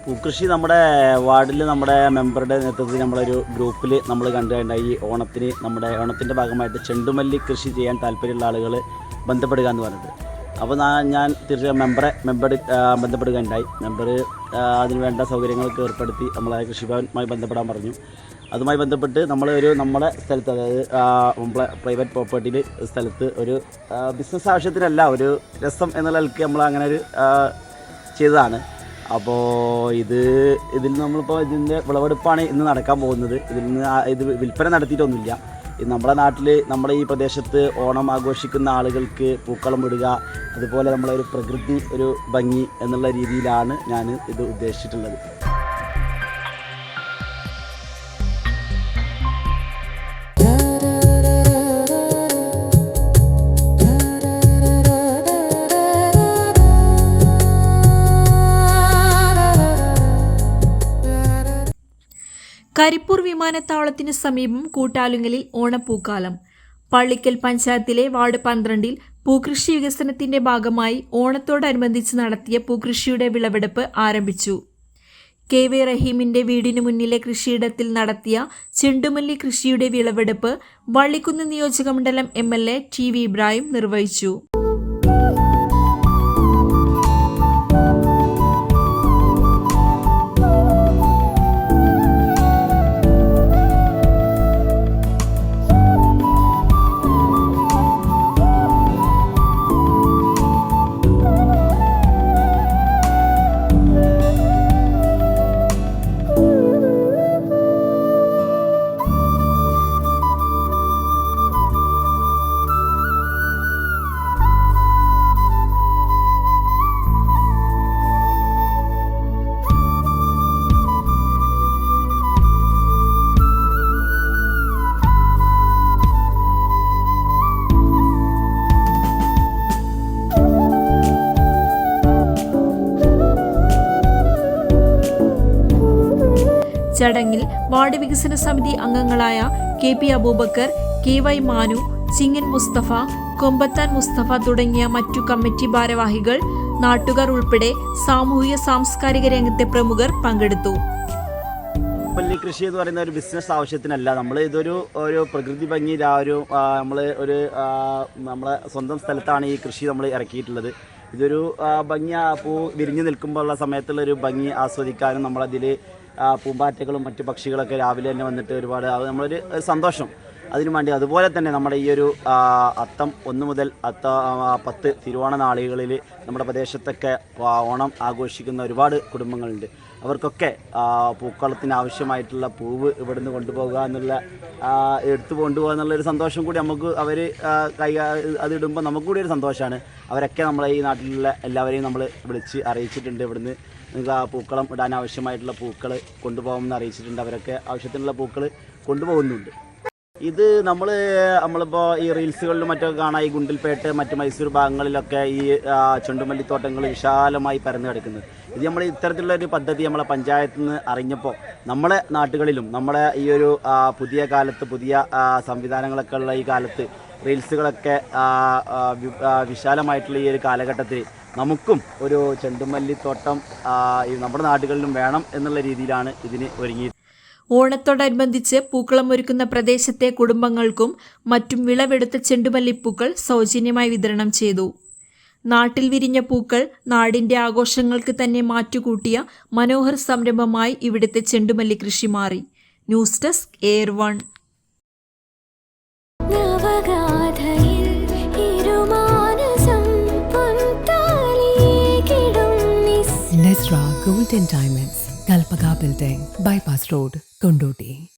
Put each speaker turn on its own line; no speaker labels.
പൂക്കൃഷി നമ്മുടെ വാർഡിൽ നമ്മുടെ മെമ്പറുടെ നേതൃത്വത്തിൽ നമ്മളൊരു ഗ്രൂപ്പിൽ നമ്മൾ കണ്ടുകണ്ടായി. ഈ ഓണത്തിൻ്റെ ഭാഗമായിട്ട് ചെണ്ടുമല്ലി കൃഷി ചെയ്യാൻ താല്പര്യമുള്ള ആളുകൾ ബന്ധപ്പെടുക എന്ന് പറഞ്ഞിട്ട്. അപ്പോൾ ഞാൻ തീർച്ചയായും മെമ്പർ ബന്ധപ്പെടുകയുണ്ടായി. മെമ്പർ അതിന് വേണ്ട സൗകര്യങ്ങളൊക്കെ ഏർപ്പെടുത്തി നമ്മളെ കൃഷിഭവനുമായി ബന്ധപ്പെടാൻ പറഞ്ഞു. അതുമായി ബന്ധപ്പെട്ട് നമ്മുടെ സ്ഥലത്ത്, അതായത് നമ്മളെ പ്രൈവറ്റ് പ്രോപ്പർട്ടിയിൽ സ്ഥലത്ത് ഒരു ബിസിനസ് ആവശ്യത്തിനല്ല, ഒരു രസം എന്നുള്ള നിലയ്ക്ക് നമ്മൾ അങ്ങനെ ഒരു ചെയ്തതാണ്. അപ്പോൾ ഇതിൽ നമ്മളിപ്പോൾ ഇതിൻ്റെ വിളവെടുപ്പാണ് ഇന്ന് നടക്കാൻ പോകുന്നത്. ഇത് വിൽപ്പന നടത്തിയിട്ടൊന്നുമില്ല. നമ്മുടെ നാട്ടിൽ, നമ്മുടെ ഈ പ്രദേശത്ത് ഓണം ആഘോഷിക്കുന്ന ആളുകൾക്ക് പൂക്കളം ഇടുക, അതുപോലെ നമ്മളെ ഒരു പ്രകൃതി ഒരു ഭംഗി എന്നുള്ള രീതിയിലാണ് ഞാൻ ഇത് ഉദ്ദേശിച്ചിട്ടുള്ളത്.
കരിപ്പൂർ വിമാനത്താവളത്തിനു സമീപം കൂട്ടാലുങ്കലിൽ ഓണപ്പൂക്കാലം. പള്ളിക്കൽ പഞ്ചായത്തിലെ വാർഡ് 12-ൽ പൂക്കൃഷി വികസനത്തിന്റെ ഭാഗമായി ഓണത്തോടനുബന്ധിച്ച് നടത്തിയ പൂക്കൃഷിയുടെ വിളവെടുപ്പ് ആരംഭിച്ചു. KV റഹീമിന്റെ വീടിനു മുന്നിലെ കൃഷിയിടത്തിൽ നടത്തിയ ചെണ്ടുമല്ലി കൃഷിയുടെ വിളവെടുപ്പ് വള്ളിക്കുന്ന് നിയോജകമണ്ഡലം MLA TV ഇബ്രാഹിം നിർവഹിച്ചു. ചടങ്ങിൽ വാർഡ് വികസന സമിതി അംഗങ്ങളായ KP അബൂബക്കർ, KY മാനു, ചിങ്ങൻ മുസ്തഫ, കൊമ്പത്താൻ മുസ്തഫ തുടങ്ങിയ മറ്റു കമ്മിറ്റി ഭാരവാഹികൾ, നാട്ടുകാർ ഉൾപ്പെടെ സാമൂഹിക സാംസ്കാരിക രംഗത്തെ പ്രമുഖർ പങ്കെടുത്തു.
ചെണ്ടുമല്ലി കൃഷി എന്ന് പറയുന്ന ഒരു ബിസിനസ് ആവശ്യത്തിനല്ല. നമ്മൾ ഇതൊരു പ്രകൃതി ഭംഗി, നമ്മളെ സ്വന്തം സ്ഥലത്താണ് ഈ കൃഷി നമ്മൾ ഇറക്കിയിട്ടുള്ളത്. ഇതൊരു ഭംഗി, പൂ വിരിഞ്ഞു നിൽക്കുമ്പോഴുള്ള സമയത്തുള്ളൊരു ഭംഗി ആസ്വദിക്കാനും, നമ്മളതിൽ പൂമ്പാറ്റകളും മറ്റു പക്ഷികളൊക്കെ രാവിലെ തന്നെ വന്നിട്ട് ഒരുപാട് നമ്മളൊരു സന്തോഷം അതിനു വേണ്ടി. അതുപോലെ തന്നെ നമ്മുടെ ഈ ഒരു അത്തം 1 മുതൽ 10 തിരുവോണ നാളുകളിൽ നമ്മുടെ പ്രദേശത്തൊക്കെ ഓണം ആഘോഷിക്കുന്ന ഒരുപാട് കുടുംബങ്ങളുണ്ട്. അവർക്കൊക്കെ പൂക്കളത്തിന് ആവശ്യമായിട്ടുള്ള പൂവ് ഇവിടുന്ന് കൊണ്ടുപോകുക എന്നുള്ള, എടുത്തു കൊണ്ടുപോകുക എന്നുള്ളൊരു സന്തോഷം കൂടി നമുക്ക് അതിടുമ്പോൾ നമുക്ക് കൂടി ഒരു സന്തോഷമാണ്. അവരൊക്കെ നമ്മളെ ഈ നാട്ടിലുള്ള എല്ലാവരെയും നമ്മൾ വിളിച്ച് അറിയിച്ചിട്ടുണ്ട്. ഇവിടുന്ന് നിങ്ങൾക്ക് ആ പൂക്കളം ഇടാൻ ആവശ്യമായിട്ടുള്ള പൂക്കൾ കൊണ്ടുപോകാമെന്ന് അറിയിച്ചിട്ടുണ്ട്. അവരൊക്കെ ആവശ്യത്തിനുള്ള പൂക്കൾ കൊണ്ടുപോകുന്നുണ്ട്. ഇത് നമ്മളിപ്പോൾ ഈ റീൽസുകളിലും മറ്റൊക്കെ കാണാം. ഈ ഗുണ്ടിൽപേട്ട്, മറ്റ് മൈസൂർ ഭാഗങ്ങളിലൊക്കെ ഈ ചെണ്ടുമല്ലിത്തോട്ടങ്ങൾ വിശാലമായി പരന്നു കിടക്കുന്നത്. ഇത് നമ്മൾ ഇത്തരത്തിലുള്ള ഒരു പദ്ധതി നമ്മളെ പഞ്ചായത്തിൽ നിന്ന് അറിഞ്ഞപ്പോൾ നമ്മളെ നാട്ടുകളിലും, നമ്മളെ ഈ ഒരു പുതിയ കാലത്ത്, പുതിയ സംവിധാനങ്ങളൊക്കെ ഉള്ള ഈ കാലത്ത്, റീൽസുകളൊക്കെ വിശാലമായിട്ടുള്ള ഈ ഒരു കാലഘട്ടത്തിൽ നമുക്കും ഒരു ചെണ്ടുമല്ലിത്തോട്ടം നമ്മുടെ നാടുകളിലും വേണം എന്നുള്ള രീതിയിലാണ് ഇതിന് ഒരുങ്ങി.
ഓണത്തോടനുബന്ധിച്ച് പൂക്കളം ഒരുക്കുന്ന പ്രദേശത്തെ കുടുംബങ്ങൾക്കും മറ്റും വിളവെടുത്ത ചെണ്ടുമല്ലിപ്പൂക്കൾ സൗജന്യമായി വിതരണം ചെയ്തു. നാട്ടിൽ വിരിഞ്ഞ പൂക്കൾ നാടിന്റെ ആഘോഷങ്ങൾക്ക് തന്നെ മാറ്റുകൂട്ടിയ മനോഹർ സംരംഭമായി ഇവിടുത്തെ ചെണ്ടുമല്ലി കൃഷി മാറി. News desk AIR1.
Nesra Gold and Diamonds, Kalpaka Building, Bypass Road, Kondoti.